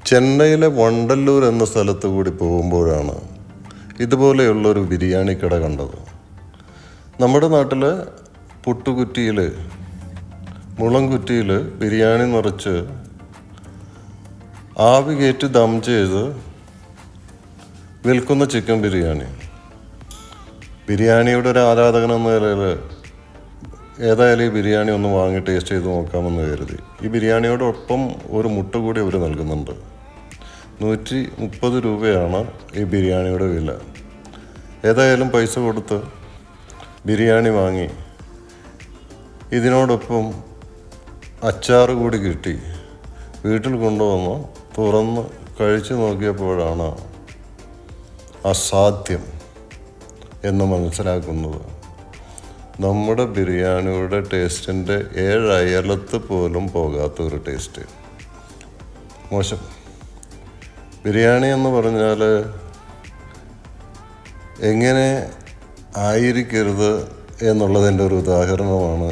ചെന്നൈയിലെ വണ്ടല്ലൂർ എന്ന സ്ഥലത്ത് കൂടി പോകുമ്പോഴാണ് ഇതുപോലെയുള്ളൊരു ബിരിയാണി കട കണ്ടത്. നമ്മുടെ നാട്ടിൽ പുട്ടുകുറ്റിയിൽ മുളംകുറ്റിയിൽ ബിരിയാണി നിറച്ച് ആവി കയറ്റി ദം ചെയ്ത് വിൽക്കുന്ന ചിക്കൻ ബിരിയാണി. ബിരിയാണിയുടെ ഒരു ആരാധകൻ എന്ന നിലയിൽ ഏതായാലും ഈ ബിരിയാണി ഒന്ന് വാങ്ങി ടേസ്റ്റ് ചെയ്ത് നോക്കാമെന്ന് കരുതി. ഈ ബിരിയാണിയോടൊപ്പം ഒരു മുട്ട കൂടി അവർ നൽകുന്നുണ്ട്. 130 രൂപയാണ് ഈ ബിരിയാണിയുടെ വില. ഏതായാലും പൈസ കൊടുത്ത് ബിരിയാണി വാങ്ങി. ഇതിനോടൊപ്പം അച്ചാറ് കൂടി കിട്ടി. വീട്ടിൽ കൊണ്ടുവന്ന് തുറന്ന് കഴിച്ചു നോക്കിയപ്പോഴാണ് അസാധ്യം എന്ന് മനസ്സിലാക്കുന്നത്. നമ്മുടെ ബിരിയാണിയുടെ ടേസ്റ്റിൻ്റെ 7 അയലത്ത് പോലും പോകാത്തൊരു ടേസ്റ്റ്. മോശം. ബിരിയാണി എന്ന് പറഞ്ഞാൽ എങ്ങനെ ആയിരിക്കരുത് എന്നുള്ളതിൻ്റെ ഒരു ഉദാഹരണമാണ്